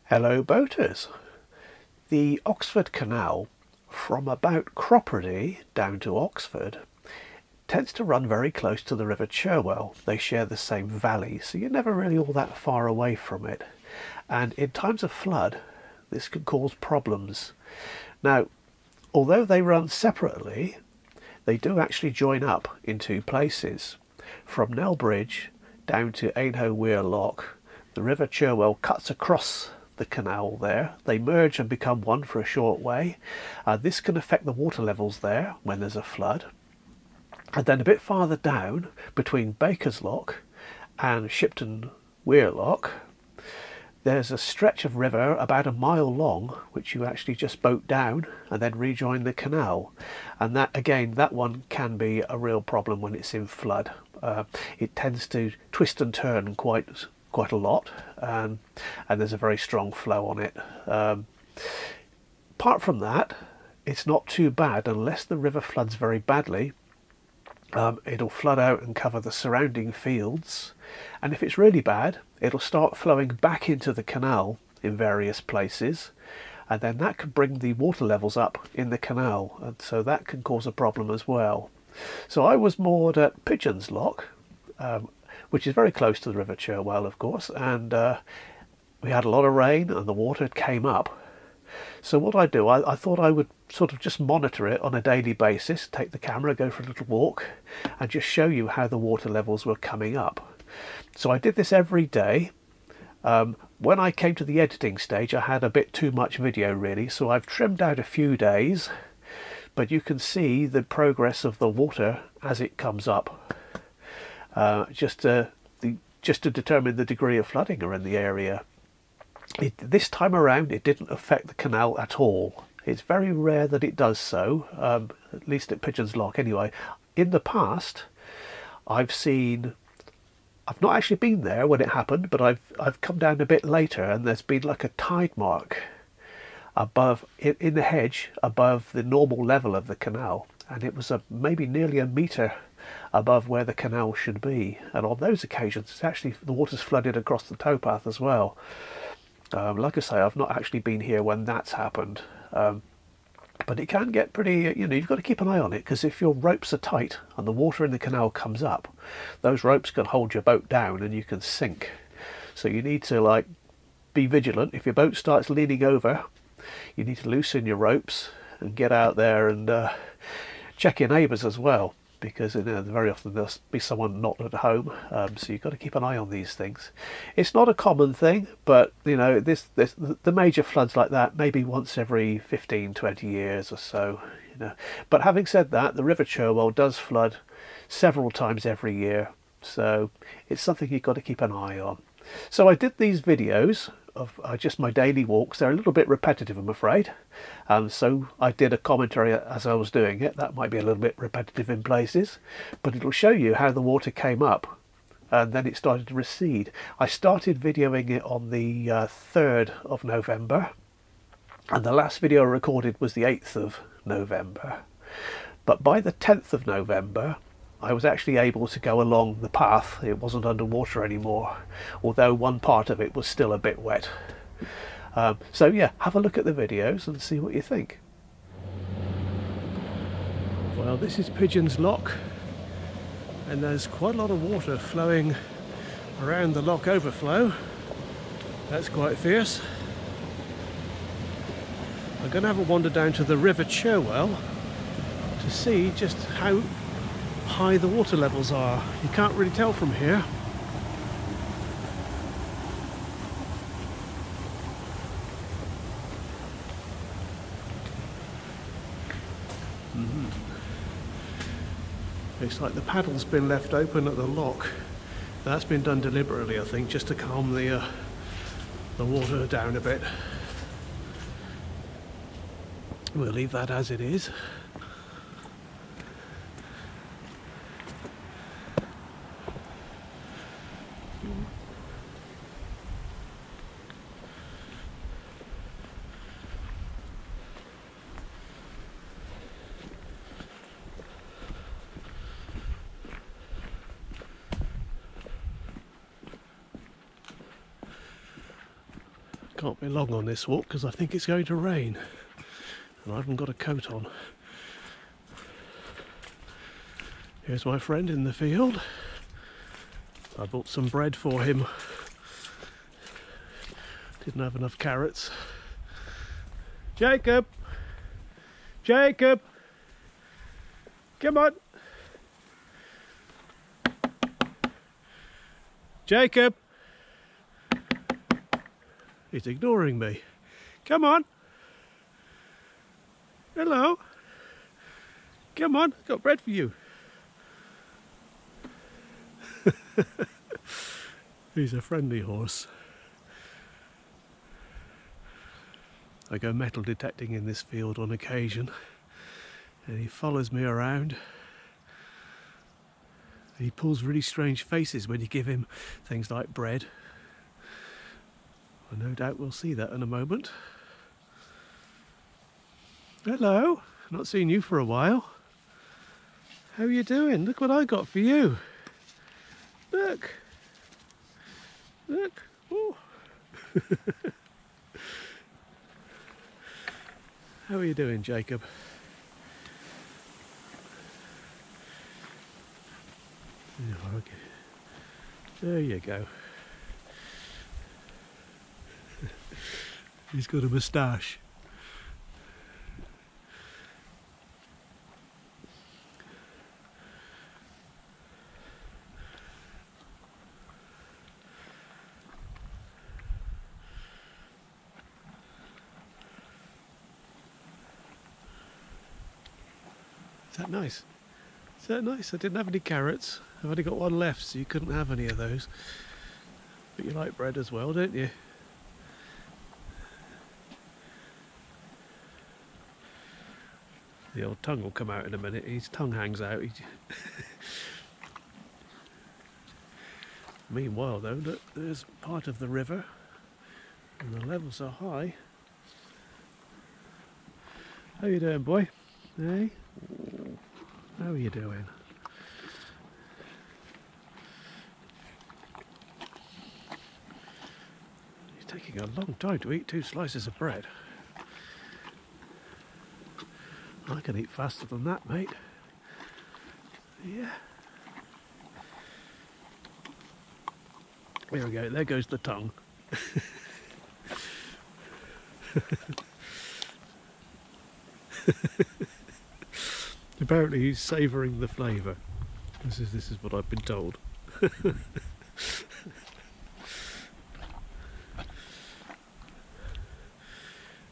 Hello boaters. The Oxford Canal from about Cropredy down to Oxford tends to run very close to the River Cherwell. They share the same valley, so you're never really all that far away from it. And in times of flood, this can cause problems. Now, although they run separately, they do actually join up in two places. From Nell Bridge down to Ainhoe Weir Lock, the River Cherwell cuts across the canal there. They merge and become one for a short way. This can affect the water levels there when there's a flood. And then a bit farther down, between Baker's Lock and Shipton Weir Lock, there's a stretch of river about a mile long which you actually just boat down and then rejoin the canal. And that, again, that one can be a real problem when it's in flood. It tends to twist and turn quite a lot, and there's a very strong flow on it. Apart from that, it's not too bad unless the river floods very badly. It'll flood out and cover the surrounding fields, and if it's really bad, it'll start flowing back into the canal in various places, and then that can bring the water levels up in the canal, and so that can cause a problem as well. So I was moored at Pigeons Lock, which is very close to the River Cherwell, of course, and we had a lot of rain and the water came up. So what I do, I thought I would sort of just monitor it on a daily basis, take the camera, go for a little walk, and just show you how the water levels were coming up. So I did this every day. When I came to the editing stage, I had a bit too much video really, so I've trimmed out a few days, but you can see the progress of the water as it comes up. Just to determine the degree of flooding around the area. This time around it didn't affect the canal at all. It's very rare that it does so, at least at Pigeons Lock anyway. In the past I've not actually been there when it happened, but I've come down a bit later and there's been like a tide mark above in the hedge above the normal level of the canal, and it was maybe nearly a metre above where the canal should be, and on those occasions it's actually the water's flooded across the towpath as well. Like I say, I've not actually been here when that's happened, but it can get pretty, you've got to keep an eye on it, because if your ropes are tight and the water in the canal comes up, those ropes can hold your boat down and you can sink. So you need to be vigilant. If your boat starts leaning over, you need to loosen your ropes and get out there and check your neighbours as well, because very often there'll be someone not at home, so you've got to keep an eye on these things. It's not a common thing, but the major floods like that maybe once every 15-20 years or so. But having said that, the River Cherwell does flood several times every year, so it's something you've got to keep an eye on. So I did these videos of just my daily walks. They're a little bit repetitive, I'm afraid, so I did a commentary as I was doing it. That might be a little bit repetitive in places, but it'll show you how the water came up and then it started to recede. I started videoing it on the 3rd of November, and the last video I recorded was the 8th of November, but by the 10th of November I was actually able to go along the path. It wasn't underwater anymore, although one part of it was still a bit wet. So yeah, have a look at the videos and see what you think. Well, this is Pigeons Lock, and there's quite a lot of water flowing around the lock overflow. That's quite fierce. I'm going to have a wander down to the River Cherwell to see just how high the water levels are. You can't really tell from here. Looks like the paddle's been left open at the lock. That's been done deliberately, I think, just to calm the water down a bit. We'll leave that as it is. Can't be long on this walk because I think it's going to rain and I haven't got a coat on. Here's my friend in the field. I bought some bread for him. Didn't have enough carrots. Jacob! Jacob! Come on! Jacob! He's ignoring me. Come on! Hello! Come on, got bread for you. He's a friendly horse. I go metal detecting in this field on occasion and he follows me around. He pulls really strange faces when you give him things like bread. I no doubt we'll see that in a moment. Hello, not seen you for a while. How are you doing? Look what I got for you. Look. Look. Oh. How are you doing, Jacob? Oh, okay. There you go. He's got a moustache. Is that nice? Is that nice? I didn't have any carrots. I've only got one left, so you couldn't have any of those. But you like bread as well, don't you? The old tongue will come out in a minute. His tongue hangs out. Meanwhile though, look, there's part of the river and the levels are high. How you doing, boy? Hey? How are you doing? It's taking a long time to eat 2 slices of bread. I can eat faster than that, mate. Yeah. There we go, there goes the tongue. Apparently he's savouring the flavour. This is what I've been told.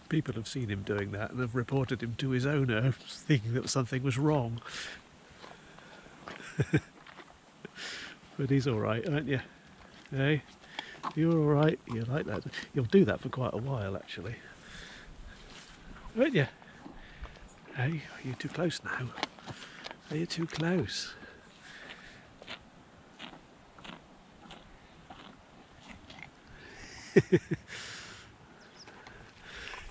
People have seen him doing that and have reported him to his owner, thinking that something was wrong. But he's alright, aren't you? Hey? You're alright? You like that? You'll do that for quite a while, actually. Aren't you? Hey, are you too close now? Are you too close?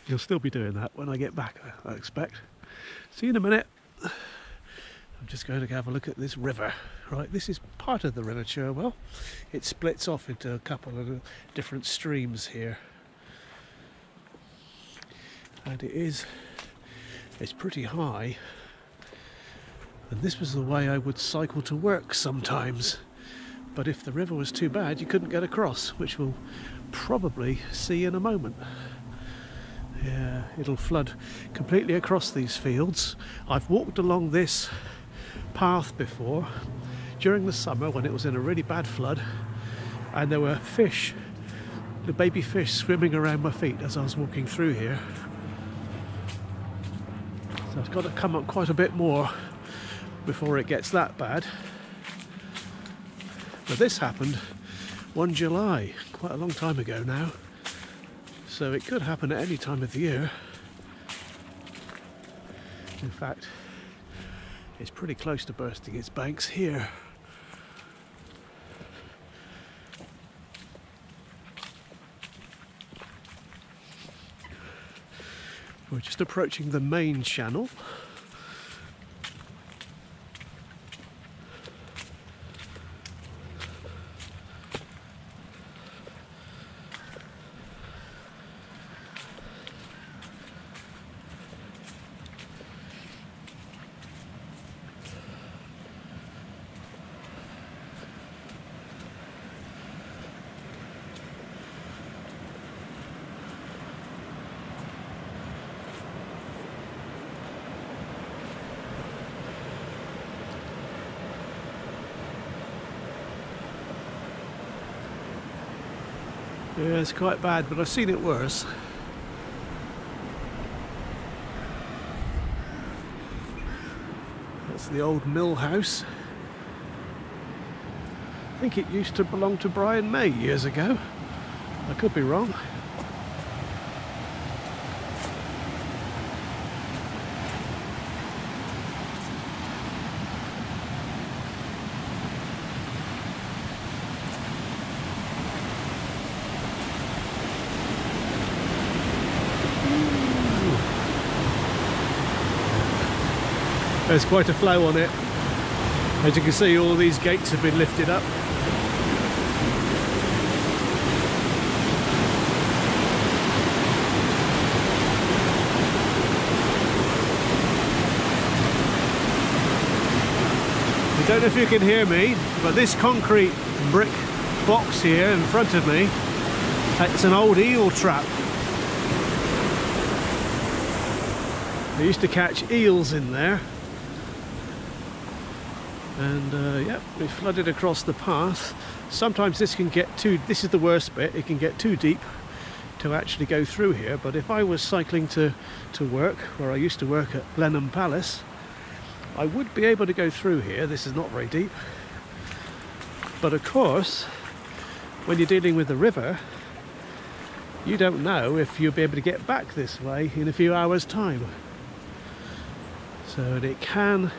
You'll still be doing that when I get back, I expect. See you in a minute. I'm just going to have a look at this river. Right, this is part of the River Cherwell. It splits off into a couple of different streams here. And it's pretty high. And this was the way I would cycle to work sometimes. But if the river was too bad, you couldn't get across, which we'll probably see in a moment. Yeah, it'll flood completely across these fields. I've walked along this path before during the summer when it was in a really bad flood, and there were fish, the baby fish, swimming around my feet as I was walking through here. So I've got to come up quite a bit more before it gets that bad. But this happened 1 July, quite a long time ago now. So it could happen at any time of the year. In fact, it's pretty close to bursting its banks here. We're just approaching the main channel. Yeah, it's quite bad, but I've seen it worse. That's the old mill house. I think it used to belong to Brian May years ago. I could be wrong. There's quite a flow on it. As you can see, all these gates have been lifted up. I don't know if you can hear me, but this concrete brick box here in front of me, it's an old eel trap. They used to catch eels in there. And yep, we flooded across the path. Sometimes this can get too, this is the worst bit, it can get too deep to actually go through here. But if I was cycling to work, where I used to work at Blenheim Palace, I would be able to go through here. This is not very deep. But of course, when you're dealing with the river, you don't know if you'll be able to get back this way in a few hours' time. So it can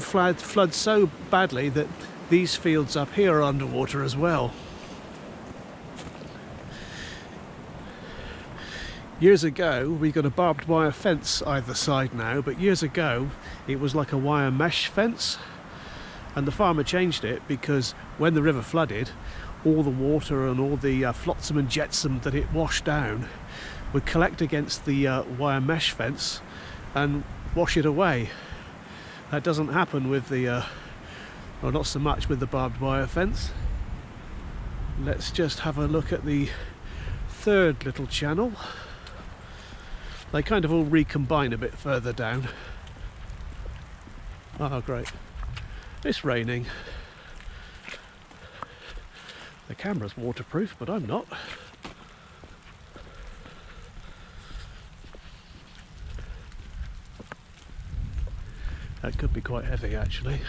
flood so badly that these fields up here are underwater as well. Years ago, we got a barbed wire fence either side now, but years ago it was like a wire mesh fence, and the farmer changed it because when the river flooded, all the water and all the flotsam and jetsam that it washed down would collect against the wire mesh fence and wash it away. That doesn't happen with the, well, not so much with the barbed wire fence. Let's just have a look at the third little channel. They kind of all recombine a bit further down. Oh, great. It's raining. The camera's waterproof, but I'm not. That could be quite heavy, actually.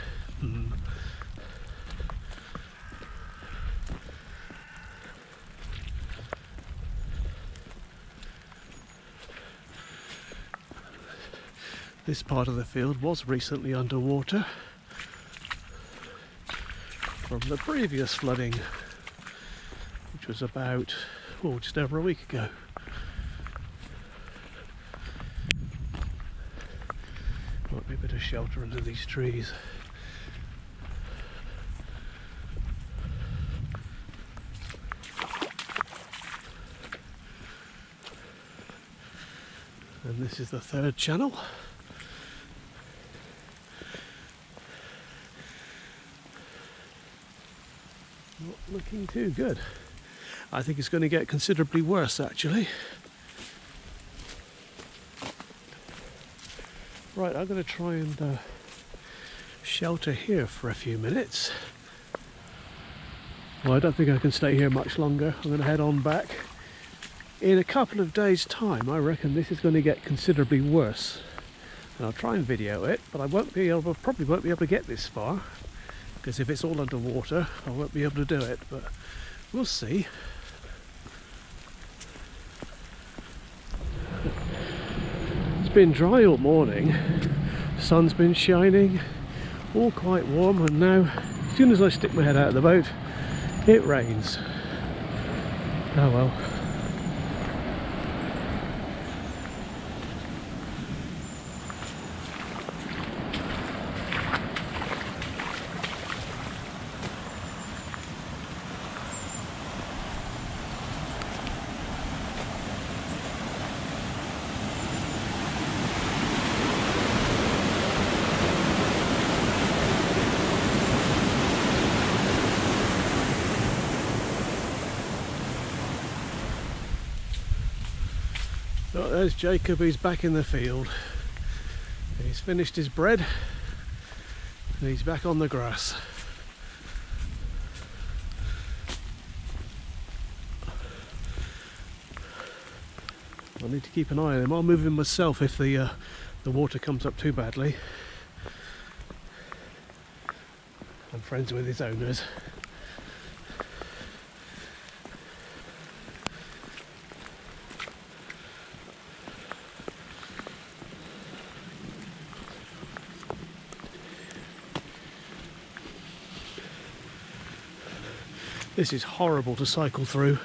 This part of the field was recently underwater from the previous flooding, which was about, oh, just over a week ago. Might be a bit of shelter under these trees. And this is the third channel. Not looking too good. I think it's going to get considerably worse, actually. Right, I'm going to try and shelter here for a few minutes. Well, I don't think I can stay here much longer. I'm going to head on back. In a couple of days' time, I reckon this is going to get considerably worse. And I'll try and video it, but I won't be able, probably won't be able to get this far, because if it's all underwater, I won't be able to do it. But we'll see. It's been dry all morning, sun's been shining, all quite warm, and now as soon as I stick my head out of the boat, it rains. Oh well. Oh, there's Jacob, he's back in the field. He's finished his bread and he's back on the grass. I need to keep an eye on him. I'll move him myself if the water comes up too badly. I'm friends with his owners. This is horrible to cycle through.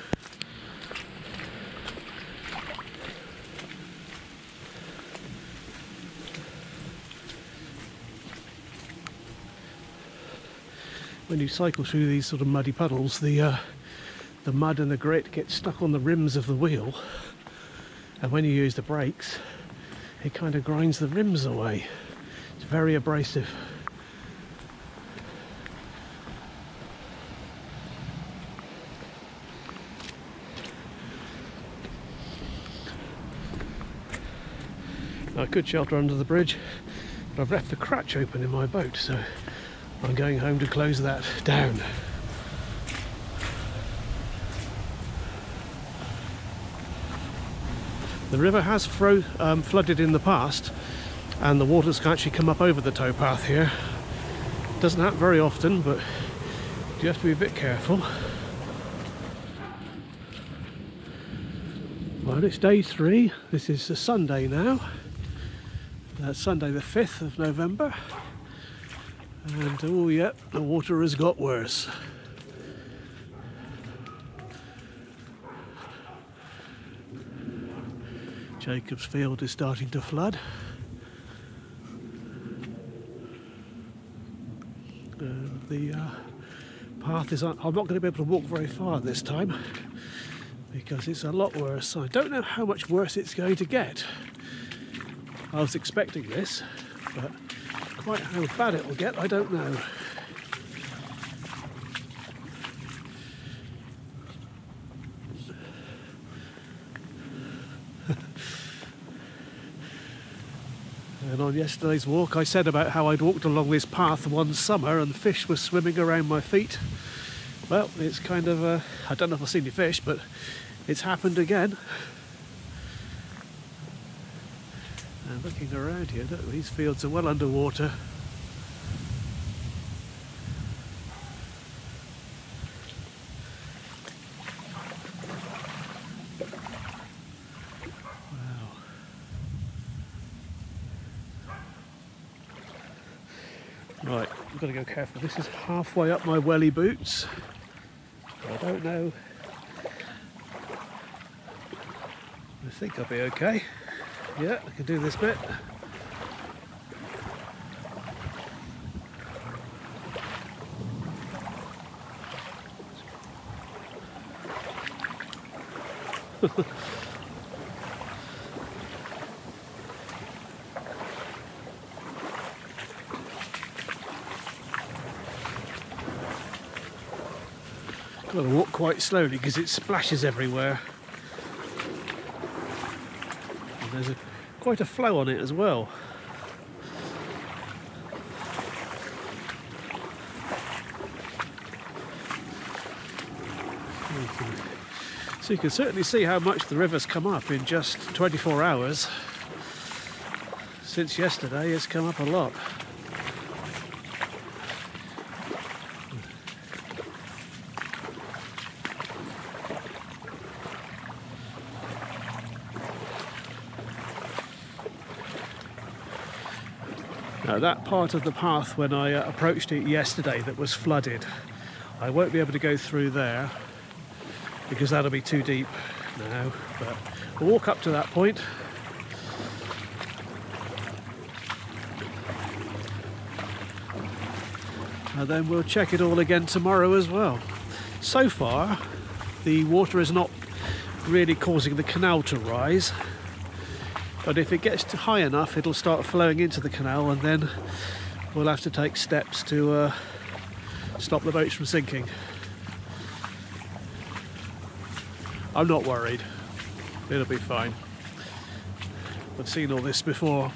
When you cycle through these sort of muddy puddles, the mud and the grit get stuck on the rims of the wheel, and when you use the brakes, it kind of grinds the rims away. It's very abrasive. I could shelter under the bridge, but I've left the crutch open in my boat, so I'm going home to close that down. The river has flooded in the past, and the water's actually come up over the towpath here. Doesn't happen very often, but you have to be a bit careful. Well, it's day 3. This is a Sunday now. Sunday the 5th of November, and oh yeah, the water has got worse. Jacob's Field is starting to flood. The path is I'm not going to be able to walk very far this time because it's a lot worse. I don't know how much worse it's going to get. I was expecting this, but quite how bad it will get, I don't know. And on yesterday's walk, I said about how I'd walked along this path one summer and fish were swimming around my feet. Well, it's kind of, I don't know if I've seen any fish, but it's happened again. And looking around here, look, these fields are well underwater. Wow. Right, I've got to go careful. This is halfway up my welly boots. I don't know. I think I'll be okay. Yeah, I can do this bit. Got to walk quite slowly because it splashes everywhere. And there's quite a flow on it as well. So you can certainly see how much the river's come up in just 24 hours. Since yesterday, it's come up a lot. Now that part of the path when I approached it yesterday that was flooded, I won't be able to go through there because that'll be too deep now, but we'll walk up to that point. And then we'll check it all again tomorrow as well. So far, the water is not really causing the canal to rise. But if it gets high enough, it'll start flowing into the canal, and then we'll have to take steps to stop the boats from sinking. I'm not worried. It'll be fine. I've seen all this before.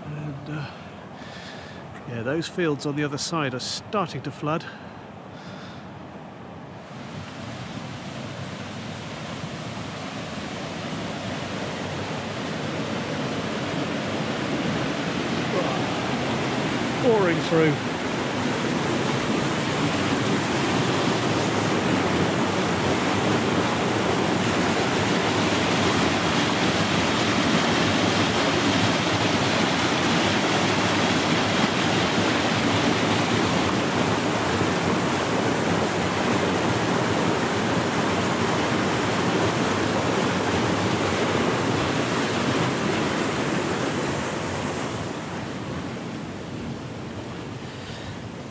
And Yeah, those fields on the other side are starting to flood. Pouring through.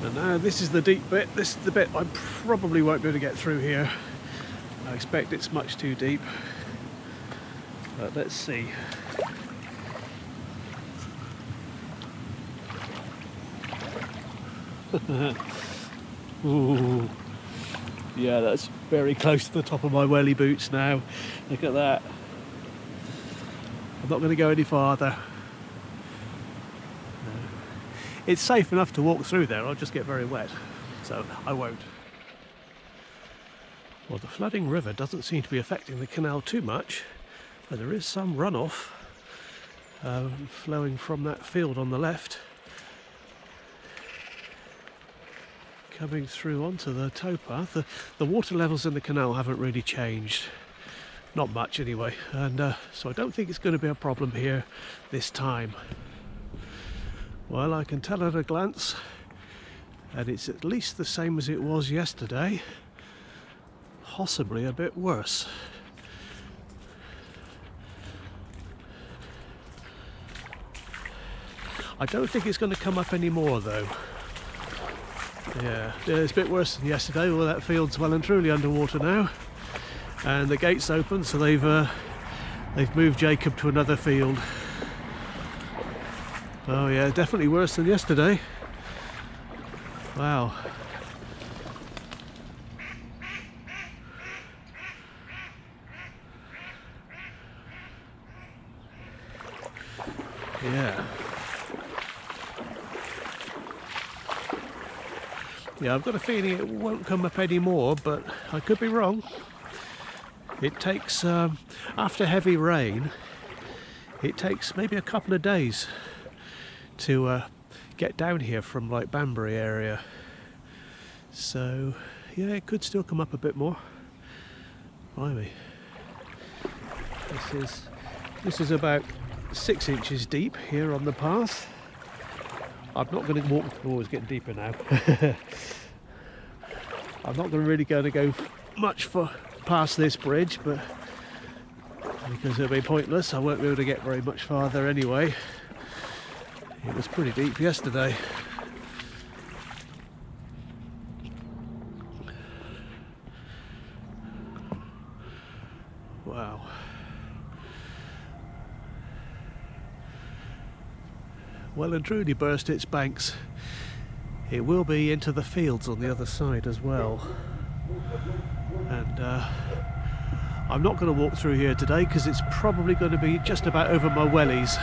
And now this is the deep bit. This is the bit I probably won't be able to get through here. I expect it's much too deep, but let's see. Ooh. Yeah, that's very close to the top of my welly boots now. Look at that. I'm not going to go any farther. It's safe enough to walk through there, I'll just get very wet, so I won't. Well, the flooding river doesn't seem to be affecting the canal too much, but there is some runoff flowing from that field on the left, coming through onto the towpath. The water levels in the canal haven't really changed, not much anyway, and so I don't think it's going to be a problem here this time. Well, I can tell at a glance, and it's at least the same as it was yesterday, possibly a bit worse. I don't think it's going to come up any more though. Yeah, it's a bit worse than yesterday. Well, that field's well and truly underwater now, and the gate's open, so they've moved Jacob to another field. Oh yeah, definitely worse than yesterday. Wow. Yeah. Yeah, I've got a feeling it won't come up anymore, but I could be wrong. It takes, after heavy rain, it takes maybe a couple of days to get down here from like Banbury area, so yeah, it could still come up a bit more. Blimey. This is about 6 inches deep here on the path. I'm not going to walk. Oh, it's getting deeper now. I'm not really going to go much past this bridge, but because it'll be pointless, I won't be able to get very much farther anyway. It was pretty deep yesterday. Wow. Well and truly burst its banks. It will be into the fields on the other side as well. And I'm not going to walk through here today because it's probably going to be just about over my wellies.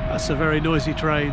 That's a very noisy train.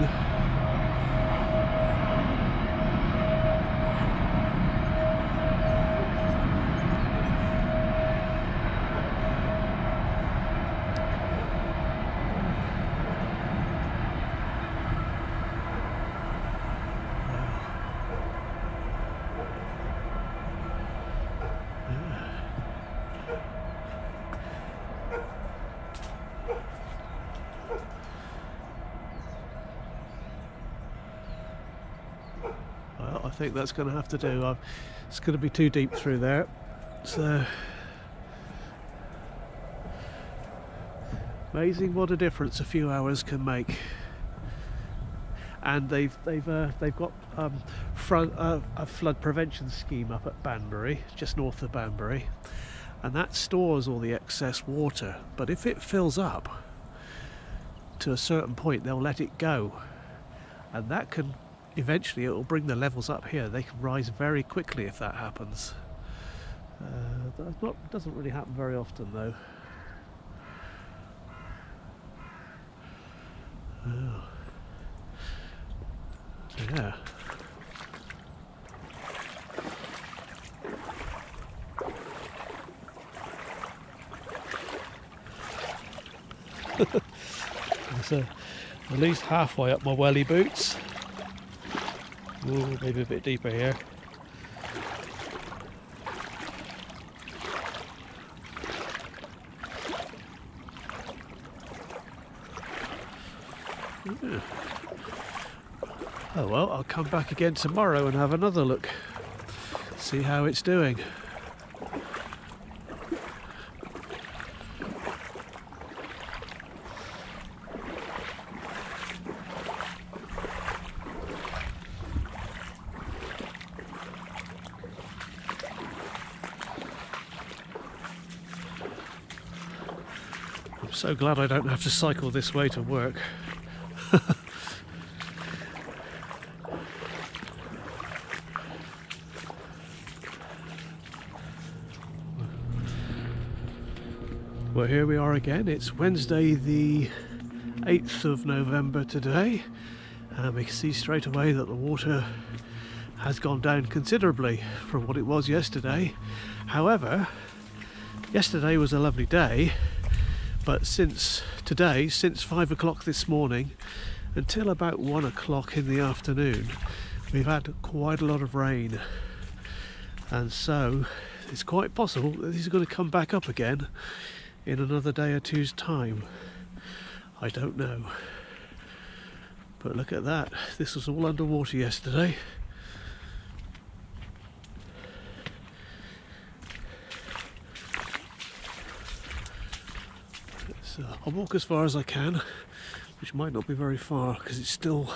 Well, I think that's going to have to do. It's going to be too deep through there. So amazing what a difference a few hours can make. And they've got a flood prevention scheme up at Banbury, just north of Banbury, and that stores all the excess water. But if it fills up to a certain point, they'll let it go. and that can eventually, it will bring the levels up here. They can rise very quickly if that happens. Doesn't really happen very often though. Oh. Yeah. So at least halfway up my welly boots. Ooh, maybe a bit deeper here. Yeah. Oh well, I'll come back again tomorrow and have another look, see how it's doing. I'm so glad I don't have to cycle this way to work. Well, here we are again. It's Wednesday the 8th of November today, and we can see straight away that the water has gone down considerably from what it was yesterday. However, yesterday was a lovely day, but since 5 o'clock this morning until about 1 o'clock in the afternoon, we've had quite a lot of rain, and so it's quite possible that this is going to come back up again in another day or two's time. I don't know, but look at that, this was all underwater yesterday. So I'll walk as far as I can, which might not be very far because it's still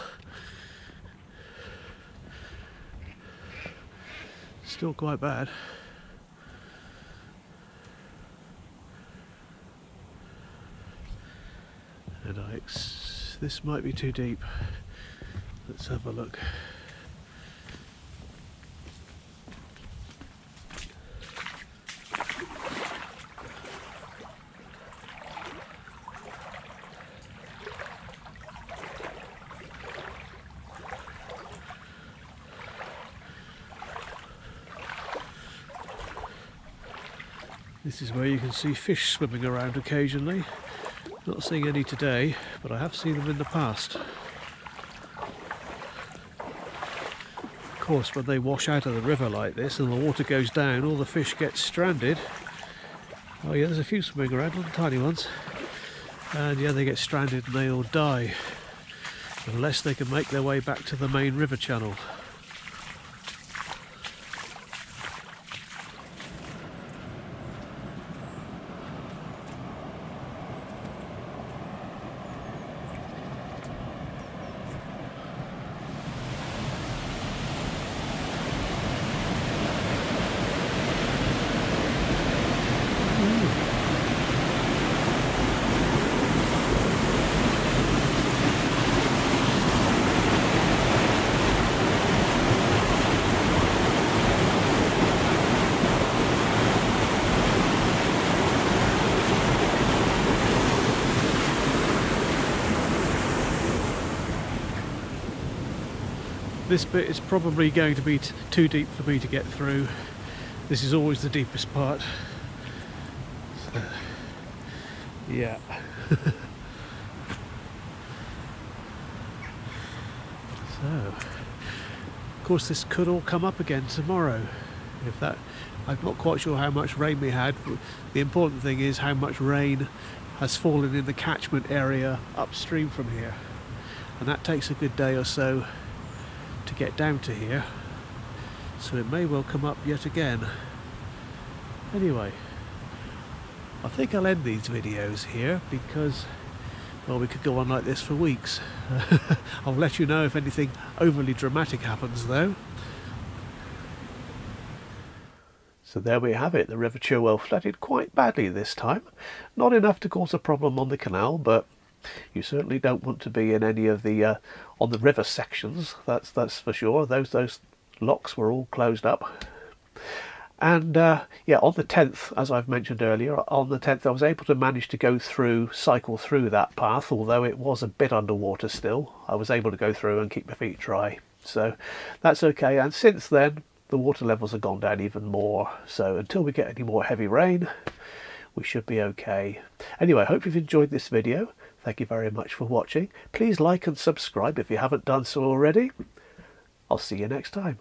quite bad. And this might be too deep. Let's have a look. This is where you can see fish swimming around occasionally. Not seeing any today, but I have seen them in the past. Of course, when they wash out of the river like this and the water goes down, all the fish get stranded. Oh yeah, there's a few swimming around, little tiny ones. And yeah, they get stranded and they all die, unless they can make their way back to the main river channel. This bit is probably going to be too deep for me to get through. This is always the deepest part. So, yeah. So, of course this could all come up again tomorrow. I'm not quite sure how much rain we had. The important thing is how much rain has fallen in the catchment area upstream from here. And that takes a good day or so to get down to here, so it may well come up yet again. Anyway, I think I'll end these videos here because, well, we could go on like this for weeks. I'll let you know if anything overly dramatic happens though. So there we have it, the River Cherwell flooded quite badly this time. Not enough to cause a problem on the canal, but You certainly don't want to be in any of the on the river sections, that's for sure. Those locks were all closed up. And yeah, on the 10th, as I've mentioned earlier, on the 10th I was able to manage to cycle through that path, although it was a bit underwater still. I was able to go through and keep my feet dry, so that's okay. And since then the water levels have gone down even more, so until we get any more heavy rain we should be okay. Anyway, I hope you've enjoyed this video. Thank you very much for watching. Please like and subscribe if you haven't done so already. I'll see you next time.